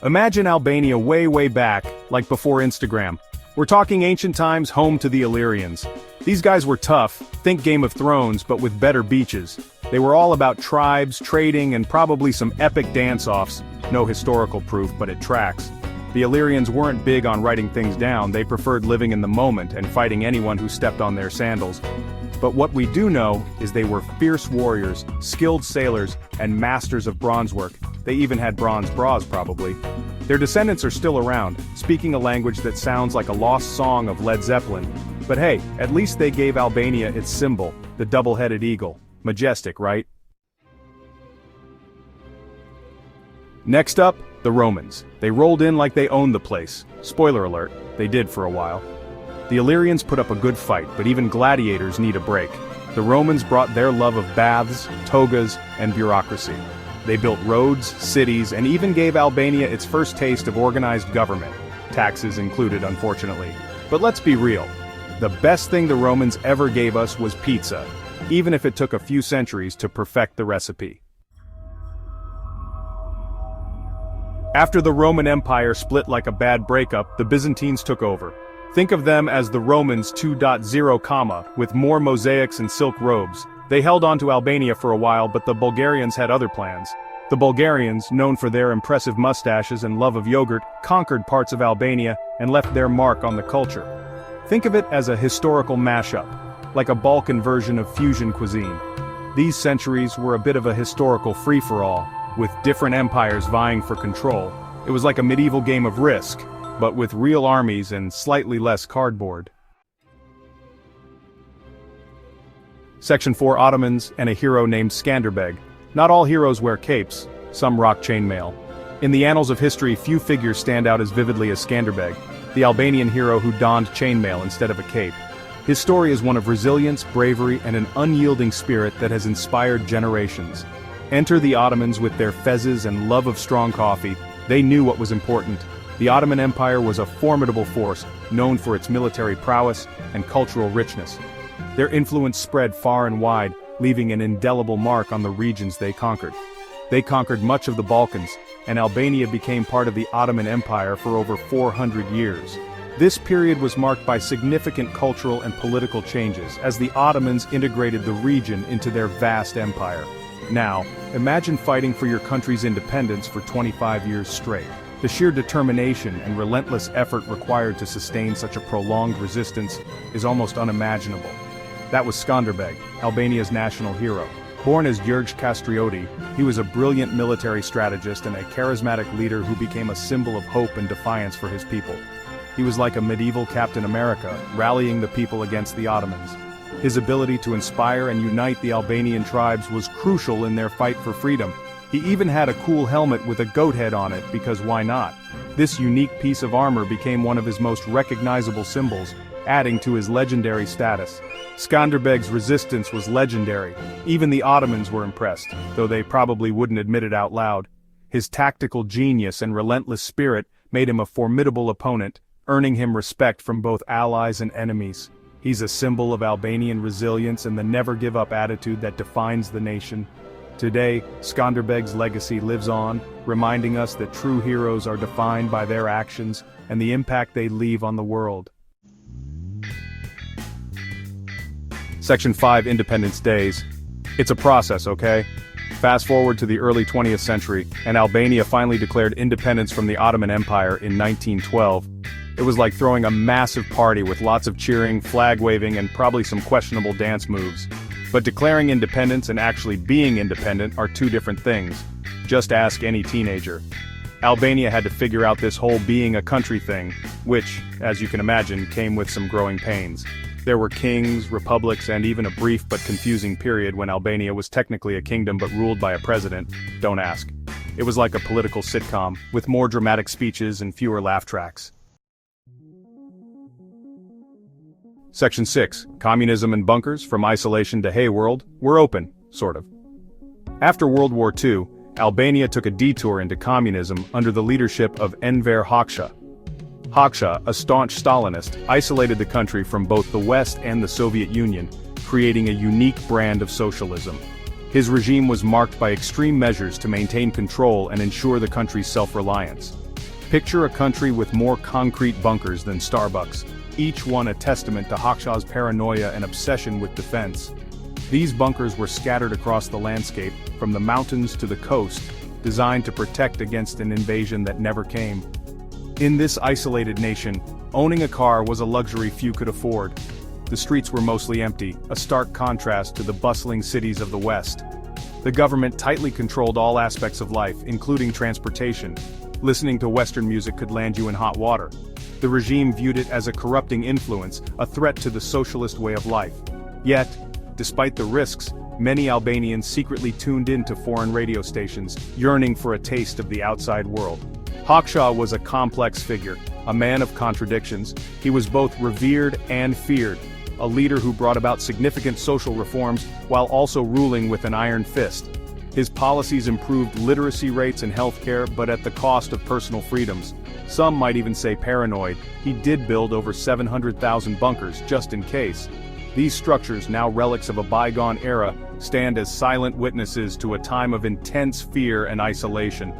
Imagine Albania way back, like before Instagram. We're talking ancient times, home to the Illyrians. These guys were tough, think Game of Thrones but with better beaches. They were all about tribes, trading, and probably some epic dance-offs. No historical proof, but it tracks. The Illyrians weren't big on writing things down, they preferred living in the moment and fighting anyone who stepped on their sandals. But what we do know is they were fierce warriors, skilled sailors, and masters of bronze work. They even had bronze bras probably. Their descendants are still around, speaking a language that sounds like a lost song of Led Zeppelin. But hey, at least they gave Albania its symbol, the double-headed eagle. Majestic, right? Next up, the Romans. They rolled in like they owned the place. Spoiler alert, they did for a while. The Illyrians put up a good fight, but even gladiators need a break. The Romans brought their love of baths, togas, and bureaucracy. They built roads, cities, and even gave Albania its first taste of organized government. Taxes included, unfortunately. But let's be real. The best thing the Romans ever gave us was pizza, even if it took a few centuries to perfect the recipe. After the Roman Empire split like a bad breakup, the Byzantines took over. Think of them as the Romans 2.0, with more mosaics and silk robes. They held on to Albania for a while, but the Bulgarians had other plans. The Bulgarians, known for their impressive mustaches and love of yogurt, conquered parts of Albania and left their mark on the culture. Think of it as a historical mashup, like a Balkan version of fusion cuisine. These centuries were a bit of a historical free-for-all, with different empires vying for control. It was like a medieval game of Risk, but with real armies and slightly less cardboard. Section 4: Ottomans and a hero named Skanderbeg. Not all heroes wear capes, some rock chainmail. In the annals of history, few figures stand out as vividly as Skanderbeg, the Albanian hero who donned chainmail instead of a cape. His story is one of resilience, bravery, and an unyielding spirit that has inspired generations. Enter the Ottomans with their fezzes and love of strong coffee. They knew what was important. The Ottoman Empire was a formidable force, known for its military prowess and cultural richness. Their influence spread far and wide, leaving an indelible mark on the regions they conquered. They conquered much of the Balkans, and Albania became part of the Ottoman Empire for over 400 years. This period was marked by significant cultural and political changes, as the Ottomans integrated the region into their vast empire. Now, imagine fighting for your country's independence for 25 years straight. The sheer determination and relentless effort required to sustain such a prolonged resistance is almost unimaginable. That was Skanderbeg, Albania's national hero. Born as Gjurgj Kastrioti, he was a brilliant military strategist and a charismatic leader who became a symbol of hope and defiance for his people. He was like a medieval Captain America, rallying the people against the Ottomans. His ability to inspire and unite the Albanian tribes was crucial in their fight for freedom. He even had a cool helmet with a goat head on it, because why not? This unique piece of armor became one of his most recognizable symbols, adding to his legendary status. Skanderbeg's resistance was legendary. Even the Ottomans were impressed, though they probably wouldn't admit it out loud. His tactical genius and relentless spirit made him a formidable opponent, earning him respect from both allies and enemies. He's a symbol of Albanian resilience and the never-give-up attitude that defines the nation. Today, Skanderbeg's legacy lives on, reminding us that true heroes are defined by their actions and the impact they leave on the world. Section 5: Independence Days. It's a process, okay? Fast forward to the early 20th century, and Albania finally declared independence from the Ottoman Empire in 1912. It was like throwing a massive party with lots of cheering, flag-waving, and probably some questionable dance moves. But declaring independence and actually being independent are two different things. Just ask any teenager. Albania had to figure out this whole being a country thing, which, as you can imagine, came with some growing pains. There were kings, republics, and even a brief but confusing period when Albania was technically a kingdom but ruled by a president. Don't ask. It was like a political sitcom, with more dramatic speeches and fewer laugh tracks. Section 6: Communism and bunkers, from isolation to hey world, we're open, sort of. After World War II, Albania took a detour into communism under the leadership of Enver Hoxha. Hoxha, a staunch Stalinist, isolated the country from both the West and the Soviet Union, creating a unique brand of socialism. His regime was marked by extreme measures to maintain control and ensure the country's self-reliance. Picture a country with more concrete bunkers than Starbucks, each one a testament to Hakshaw's paranoia and obsession with defense. These bunkers were scattered across the landscape, from the mountains to the coast, designed to protect against an invasion that never came. In this isolated nation, owning a car was a luxury few could afford. The streets were mostly empty, a stark contrast to the bustling cities of the West. The government tightly controlled all aspects of life, including transportation. Listening to Western music could land you in hot water. The regime viewed it as a corrupting influence, a threat to the socialist way of life. Yet, despite the risks, many Albanians secretly tuned into foreign radio stations, yearning for a taste of the outside world. Hakshaw was a complex figure, a man of contradictions. He was both revered and feared, a leader who brought about significant social reforms while also ruling with an iron fist. His policies improved literacy rates and healthcare, but at the cost of personal freedoms. Some might even say paranoid. He did build over 700,000 bunkers just in case. These structures, now relics of a bygone era, stand as silent witnesses to a time of intense fear and isolation.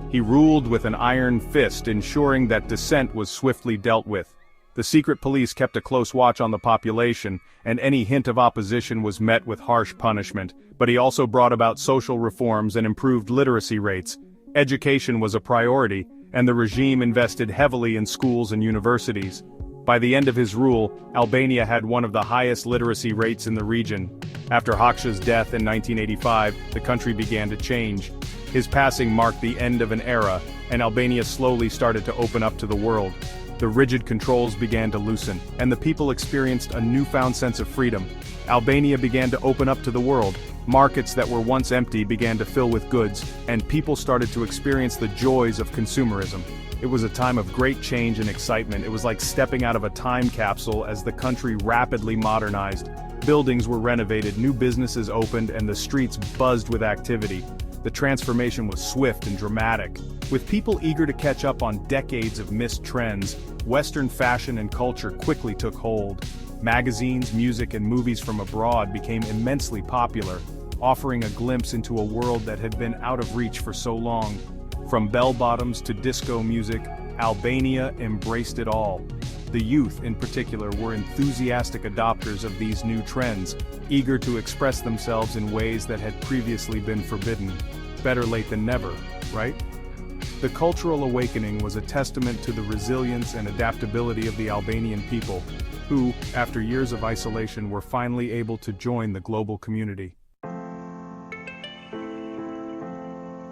He ruled with an iron fist, ensuring that dissent was swiftly dealt with. The secret police kept a close watch on the population, and any hint of opposition was met with harsh punishment, but he also brought about social reforms and improved literacy rates. Education was a priority, and the regime invested heavily in schools and universities. By the end of his rule, Albania had one of the highest literacy rates in the region. After Hakshaw's death in 1985, the country began to change. His passing marked the end of an era, and Albania slowly started to open up to the world. The rigid controls began to loosen, and the people experienced a newfound sense of freedom. Albania began to open up to the world. Markets that were once empty began to fill with goods, and people started to experience the joys of consumerism. It was a time of great change and excitement. It was like stepping out of a time capsule as the country rapidly modernized. Buildings were renovated, new businesses opened, and the streets buzzed with activity. The transformation was swift and dramatic. With people eager to catch up on decades of missed trends, Western fashion and culture quickly took hold. Magazines, music, and movies from abroad became immensely popular, offering a glimpse into a world that had been out of reach for so long. From bell-bottoms to disco music, Albania embraced it all. The youth, in particular, were enthusiastic adopters of these new trends, eager to express themselves in ways that had previously been forbidden. Better late than never, right? The cultural awakening was a testament to the resilience and adaptability of the Albanian people, who, after years of isolation, were finally able to join the global community.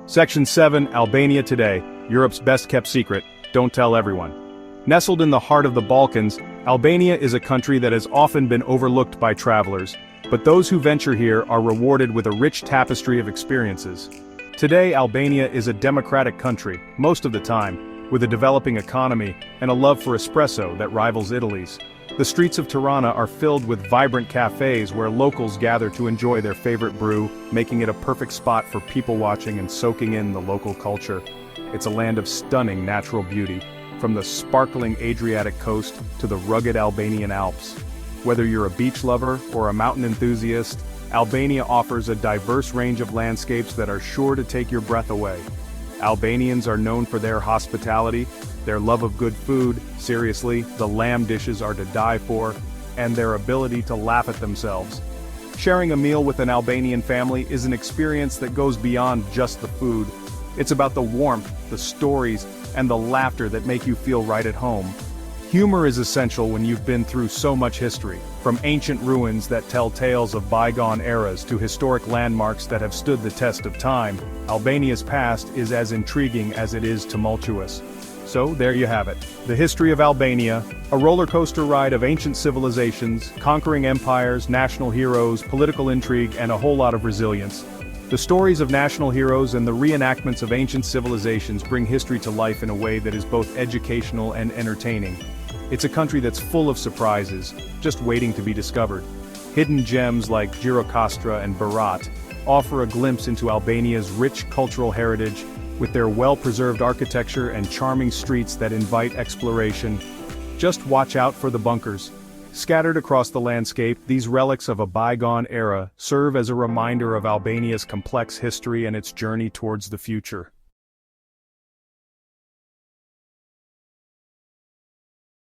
Section 7, Albania Today, Europe's best-kept secret, don't tell everyone. Nestled in the heart of the Balkans, Albania is a country that has often been overlooked by travelers, but those who venture here are rewarded with a rich tapestry of experiences. Today, Albania is a democratic country, most of the time, with a developing economy and a love for espresso that rivals Italy's. The streets of Tirana are filled with vibrant cafes where locals gather to enjoy their favorite brew, making it a perfect spot for people watching and soaking in the local culture. It's a land of stunning natural beauty, from the sparkling Adriatic coast to the rugged Albanian Alps. Whether you're a beach lover or a mountain enthusiast, Albania offers a diverse range of landscapes that are sure to take your breath away. Albanians are known for their hospitality, their love of good food, seriously, the lamb dishes are to die for, and their ability to laugh at themselves. Sharing a meal with an Albanian family is an experience that goes beyond just the food. It's about the warmth, the stories, and the laughter that make you feel right at home. Humor is essential when you've been through so much history, from ancient ruins that tell tales of bygone eras to historic landmarks that have stood the test of time. Albania's past is as intriguing as it is tumultuous. So there you have it, the history of Albania, a roller coaster ride of ancient civilizations, conquering empires, national heroes, political intrigue, and a whole lot of resilience. The stories of national heroes and the reenactments of ancient civilizations bring history to life in a way that is both educational and entertaining. It's a country that's full of surprises, just waiting to be discovered. Hidden gems like Gjirokastra and Berat offer a glimpse into Albania's rich cultural heritage, with their well-preserved architecture and charming streets that invite exploration. Just watch out for the bunkers. Scattered across the landscape, these relics of a bygone era serve as a reminder of Albania's complex history and its journey towards the future.